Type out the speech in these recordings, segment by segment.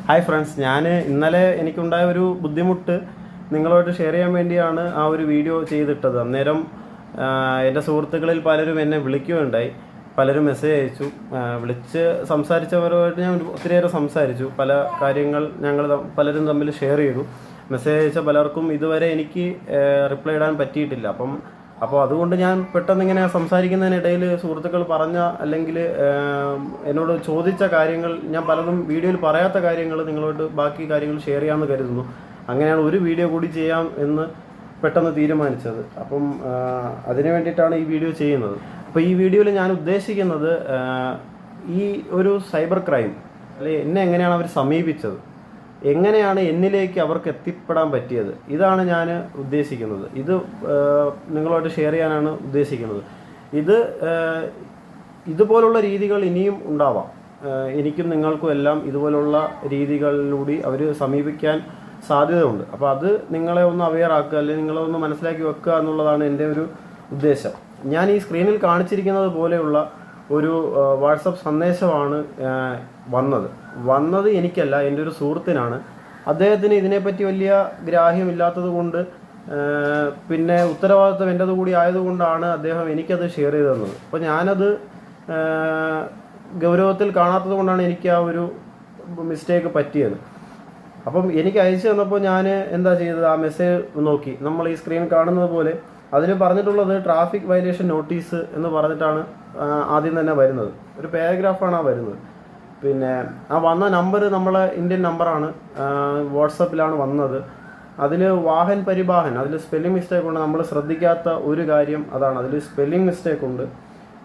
Hi friends, ഞാൻ ഇന്നലെ എനിക്കുണ്ടായ ഒരു ബുദ്ധിമുട്ട് നിങ്ങളുമായിട്ട് ഷെയർ ചെയ്യാൻ വേണ്ടിയാണ് ആ ഒരു വീഡിയോ ചെയ്തിട്ടത്. അന്നേരം എൻ്റെ സുഹൃത്തുക്കളിൽ പലരും എന്നെ വിളിക്കുകയുണ്ടായി, പലരും മെസ്സേജ് അയച്ചു. വിളിച്ച് സംസാരിച്ചവരുമായിട്ട് ഞാൻ ഒത്തിരിയേറെ സംസാരിച്ചു. പല കാര്യങ്ങൾ ഞങ്ങൾ പലരും തമ്മിൽ ഷെയർ ചെയ്തു. മെസ്സേജ് അയച്ച പലർക്കും ഇതുവരെ എനിക്ക് റിപ്ലൈ ഇടാൻ പറ്റിയിട്ടില്ല. അപ്പോൾ അതുകൊണ്ട് ഞാൻ പെട്ടെന്ന് ഇങ്ങനെ സംസാരിക്കുന്നതിനിടയിൽ സുഹൃത്തുക്കൾ പറഞ്ഞ അല്ലെങ്കിൽ എന്നോട് ചോദിച്ച കാര്യങ്ങൾ, ഞാൻ പലതും വീഡിയോയിൽ പറയാത്ത കാര്യങ്ങൾ നിങ്ങളോട് ബാക്കി കാര്യങ്ങൾ ഷെയർ ചെയ്യാമെന്ന് കരുതുന്നു. അങ്ങനെയാണ് ഒരു വീഡിയോ കൂടി ചെയ്യാം എന്ന് പെട്ടെന്ന് തീരുമാനിച്ചത്. അപ്പം അതിനു വേണ്ടിയിട്ടാണ് ഈ വീഡിയോ ചെയ്യുന്നത്. അപ്പോൾ ഈ വീഡിയോയിൽ ഞാൻ ഉദ്ദേശിക്കുന്നത് ഈ ഒരു സൈബർ ക്രൈം അല്ലെ എന്നെ എങ്ങനെയാണ് അവർ സമീപിച്ചത്, എങ്ങനെയാണ് എന്നിലേക്ക് അവർക്ക് എത്തിപ്പെടാൻ പറ്റിയത്, ഇതാണ് ഞാൻ ഉദ്ദേശിക്കുന്നത്. ഇത് നിങ്ങളോട് ഷെയർ ചെയ്യാനാണ് ഉദ്ദേശിക്കുന്നത്. ഇതുപോലുള്ള രീതികൾ ഇനിയും ഉണ്ടാവാം. എനിക്കും നിങ്ങൾക്കും എല്ലാം ഇതുപോലുള്ള രീതികളിലൂടെ അവർ സമീപിക്കാൻ സാധ്യതയുണ്ട്. അപ്പോൾ അത് നിങ്ങളെ ഒന്ന് അവെയർ ആക്കുക, അല്ലെങ്കിൽ നിങ്ങളെ ഒന്ന് മനസ്സിലാക്കി വെക്കുക എന്നുള്ളതാണ് എൻ്റെ ഒരു ഉദ്ദേശം. ഞാൻ ഈ സ്ക്രീനിൽ കാണിച്ചിരിക്കുന്നത് പോലെയുള്ള ഒരു വാട്സപ്പ് സന്ദേശമാണ് വന്നത് എനിക്കല്ല, എൻ്റെ ഒരു സുഹൃത്തിനാണ്. അദ്ദേഹത്തിന് ഇതിനെപ്പറ്റി വലിയ ഗ്രാഹ്യമില്ലാത്തത് കൊണ്ട്, പിന്നെ ഉത്തരവാദിത്വം എൻ്റെത് കൂടി ആയതുകൊണ്ടാണ് അദ്ദേഹം എനിക്കത് ഷെയർ ചെയ്ത് തന്നത്. അപ്പോൾ ഞാനത് ഗൗരവത്തിൽ കാണാത്തത് കൊണ്ടാണ് എനിക്ക് ആ ഒരു മിസ്റ്റേക്ക് പറ്റിയത്. അപ്പം എനിക്ക് അയച്ചു തന്നപ്പോൾ ഞാൻ എന്താ ചെയ്തത്, ആ മെസ്സേജ് നോക്കി. നമ്മൾ ഈ സ്ക്രീൻ കാണുന്നത് പോലെ അതിൽ പറഞ്ഞിട്ടുള്ളത് ട്രാഫിക് വയലേഷൻ നോട്ടീസ് എന്ന് പറഞ്ഞിട്ടാണ് ആദ്യം തന്നെ വരുന്നത്. ഒരു പാരഗ്രാഫാണ് ആ വരുന്നത്. പിന്നെ ആ വന്ന നമ്പർ നമ്മളെ ഇന്ത്യൻ നമ്പറാണ്, വാട്സപ്പിലാണ് വന്നത്. അതിൽ വാഹൻ പരിവാഹൻ, അതിൽ സ്പെല്ലിംഗ് മിസ്റ്റേക്ക് ഉണ്ട്. നമ്മൾ ശ്രദ്ധിക്കാത്ത ഒരു കാര്യം അതാണ്, അതിൽ സ്പെല്ലിംഗ് മിസ്റ്റേക്ക് ഉണ്ട്.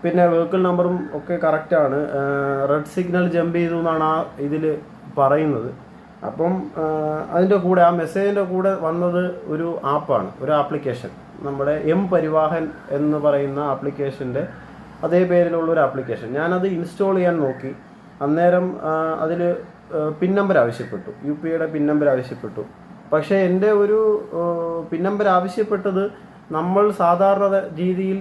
പിന്നെ വെഹിക്കിൾ നമ്പറും ഒക്കെ കറക്റ്റാണ്. റെഡ് സിഗ്നൽ ജമ്പ് ചെയ്തു എന്നാണ് ആ ഇതിൽ പറയുന്നത്. അപ്പം അതിൻ്റെ കൂടെ, ആ മെസ്സേജിൻ്റെ കൂടെ വന്നത് ഒരു ആപ്പാണ്, ഒരു ആപ്ലിക്കേഷൻ. നമ്മുടെ എം പരിവാഹൻ എന്ന് പറയുന്ന ആപ്ലിക്കേഷൻ്റെ അതേ പേരിലുള്ള ഒരു ആപ്ലിക്കേഷൻ. ഞാനത് ഇൻസ്റ്റാൾ ചെയ്യാൻ നോക്കി. അന്നേരം അതിൽ പിൻ നമ്പർ ആവശ്യപ്പെട്ടു, UPIയുടെ പിൻ നമ്പർ ആവശ്യപ്പെട്ടു. പക്ഷേ എൻ്റെ ഒരു പിൻ നമ്പർ ആവശ്യപ്പെട്ടത് നമ്മൾ സാധാരണ രീതിയിൽ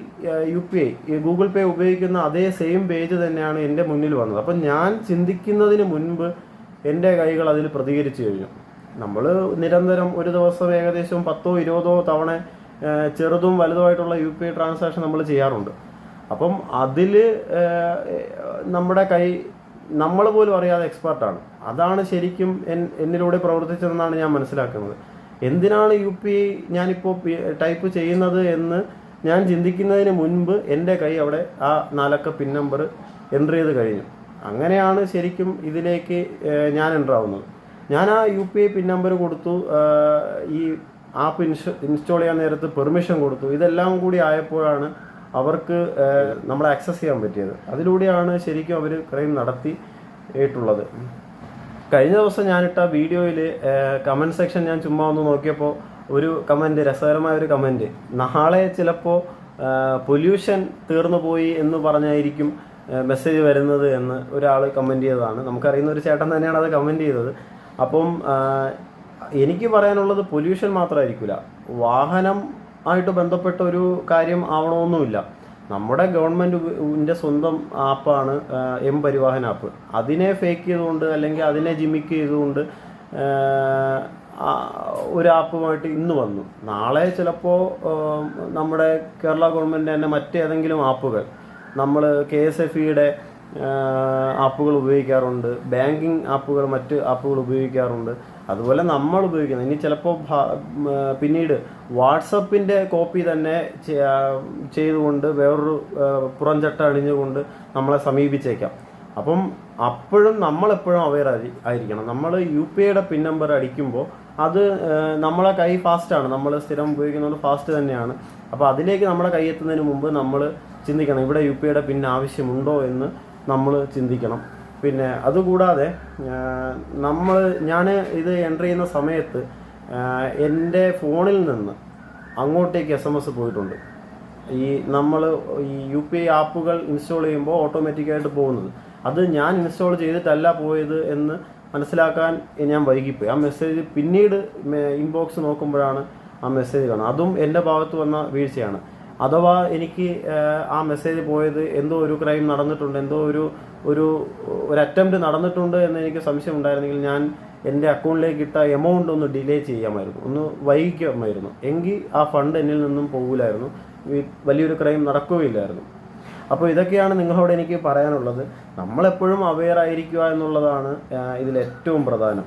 UPI, ഗൂഗിൾ പേ ഉപയോഗിക്കുന്ന അതേ സെയിം പേജ് തന്നെയാണ് എൻ്റെ മുന്നിൽ വന്നത്. അപ്പം ഞാൻ ചിന്തിക്കുന്നതിന് മുൻപ് എൻ്റെ കൈകൾ അതിൽ പ്രതികരിച്ചു കഴിഞ്ഞു. നമ്മൾ നിരന്തരം ഒരു ദിവസം ഏകദേശം 10-20 തവണ ചെറുതും വലുതുമായിട്ടുള്ള UPI ട്രാൻസാക്ഷൻ നമ്മൾ ചെയ്യാറുണ്ട്. അപ്പം അതിൽ നമ്മുടെ കൈ നമ്മൾ പോലും അറിയാതെ എക്സ്പെർട്ടാണ്. അതാണ് ശരിക്കും എന്നിലൂടെ പ്രവർത്തിച്ചതെന്നാണ് ഞാൻ മനസ്സിലാക്കുന്നത്. എന്തിനാണ് UPI ഞാനിപ്പോൾ ടൈപ്പ് ചെയ്യുന്നത് എന്ന് ഞാൻ ചിന്തിക്കുന്നതിന് മുൻപ് എൻ്റെ കൈ അവിടെ ആ 4 അക്ക പിൻ നമ്പർ എൻ്റർ ചെയ്ത് കഴിഞ്ഞു. അങ്ങനെയാണ് ശരിക്കും ഇതിലേക്ക് ഞാൻ എൻ്റർ ആവുന്നത്. ഞാൻ ആ UPI പിൻ നമ്പർ കൊടുത്തു, ഈ ആപ്പ് ഇൻസ്റ്റാൾ ചെയ്യാൻ നേരത്ത് പെർമിഷൻ കൊടുത്തു. ഇതെല്ലാം കൂടി ആയപ്പോഴാണ് അവർക്ക് നമ്മളെ ആക്സസ് ചെയ്യാൻ പറ്റിയത്. അതിലൂടെയാണ് ശരിക്കും അവർ ക്രൈം നടത്തിയിട്ടുള്ളത്. കഴിഞ്ഞ ദിവസം ഞാനിട്ട വീഡിയോയിൽ കമൻറ്റ് സെക്ഷൻ ഞാൻ ചുമ്മാ ഒന്ന് നോക്കിയപ്പോൾ ഒരു കമൻറ്റ്, രസകരമായ ഒരു കമൻറ്റ്, നാളെ ചിലപ്പോൾ പൊല്യൂഷൻ തീർന്നു പോയി എന്ന് പറഞ്ഞായിരിക്കും മെസ്സേജ് വരുന്നത് എന്ന് ഒരാൾ കമൻറ്റ് ചെയ്തതാണ്. നമുക്കറിയുന്ന ഒരു ചേട്ടൻ തന്നെയാണ് അത് കമൻറ്റ് ചെയ്തത്. അപ്പം എനിക്ക് പറയാനുള്ളത്, പൊല്യൂഷൻ മാത്രമായിരിക്കില്ല, വാഹനം ആയിട്ട് ബന്ധപ്പെട്ട ഒരു കാര്യം ആവണമെന്നുമില്ല. നമ്മുടെ ഗവൺമെൻറ്റിൻ്റെ സ്വന്തം ആപ്പാണ് എം പരിവാഹൻ ആപ്പ്. അതിനെ ഫേക്ക് ചെയ്തുകൊണ്ട് അല്ലെങ്കിൽ അതിനെ ജിമിക്ക് ചെയ്തുകൊണ്ട് ഒരു ആപ്പുമായിട്ട് ഇന്ന് വന്നു. നാളെ ചിലപ്പോൾ നമ്മുടെ കേരള ഗവൺമെൻറ് തന്നെ മറ്റേതെങ്കിലും ആപ്പുകൾ, നമ്മൾ KSFEയുടെ ആപ്പുകൾ ഉപയോഗിക്കാറുണ്ട്, ബാങ്കിങ് ആപ്പുകൾ, മറ്റ് ആപ്പുകൾ ഉപയോഗിക്കാറുണ്ട്. അതുപോലെ നമ്മൾ ഉപയോഗിക്കുന്നത് ഇനി ചിലപ്പോൾ പിന്നീട് വാട്സപ്പിൻ്റെ കോപ്പി തന്നെ ചെയ്തുകൊണ്ട് വേറൊരു പുറംചട്ട അണിഞ്ഞുകൊണ്ട് നമ്മളെ സമീപിച്ചേക്കാം. അപ്പം അപ്പോഴും നമ്മളെപ്പോഴും അവെയർ ആയിരിക്കണം. നമ്മൾ UPIയുടെ പിൻ നമ്പർ അടിക്കുമ്പോൾ അത് നമ്മളെ കൈ ഫാസ്റ്റാണ്, നമ്മൾ സ്ഥിരം ഉപയോഗിക്കുന്നത് ഫാസ്റ്റ് തന്നെയാണ്. അപ്പോൾ അതിലേക്ക് നമ്മുടെ കൈ എത്തുന്നതിന് മുമ്പ് നമ്മൾ ചിന്തിക്കണം, ഇവിടെ UPIയുടെ പിൻ ആവശ്യമുണ്ടോ എന്ന് നമ്മൾ ചിന്തിക്കണം. പിന്നെ അതുകൂടാതെ ഞാൻ ഇത് എൻ്റർ ചെയ്യുന്ന സമയത്ത് എൻ്റെ ഫോണിൽ നിന്ന് അങ്ങോട്ടേക്ക് SMS പോയിട്ടുണ്ട്. നമ്മൾ ഈ UPI ആപ്പുകൾ ഇൻസ്റ്റാൾ ചെയ്യുമ്പോൾ ഓട്ടോമാറ്റിക്കായിട്ട് പോകുന്നത്, അത് ഞാൻ ഇൻസ്റ്റാൾ ചെയ്തിട്ടല്ല പോയത് എന്ന് മനസ്സിലാക്കാൻ ഞാൻ വൈകിപ്പോയി. ആ മെസ്സേജ് പിന്നീട് ഇൻബോക്സ് നോക്കുമ്പോഴാണ് ആ മെസ്സേജ് കാണുന്നത്. അതും എൻ്റെ ഭാഗത്ത് വന്ന വീഴ്ചയാണ്. അഥവാ എനിക്ക് ആ മെസ്സേജ് പോയത് എന്തോ ഒരു ക്രൈം നടന്നിട്ടുണ്ട്, എന്തോ ഒരു ഒരു അറ്റംപ്റ്റ് നടന്നിട്ടുണ്ട് എന്ന് എനിക്ക് സംശയം ഉണ്ടായിരുന്നെങ്കിൽ ഞാൻ എൻ്റെ അക്കൗണ്ടിലേക്ക് ഇട്ട എമൗണ്ട് ഒന്ന് ഡിലേ ചെയ്യാമായിരുന്നു, ഒന്ന് വൈകിക്കാമായിരുന്നു. എങ്കിൽ ആ ഫണ്ട് എന്നിൽ നിന്നും പോകില്ലായിരുന്നു, വലിയൊരു ക്രൈം നടക്കുകയില്ലായിരുന്നു. അപ്പോൾ ഇതൊക്കെയാണ് നിങ്ങളോട് എനിക്ക് പറയാനുള്ളത്. നമ്മളെപ്പോഴും അവെയർ ആയിരിക്കുക എന്നുള്ളതാണ് ഇതിലേറ്റവും പ്രധാനം.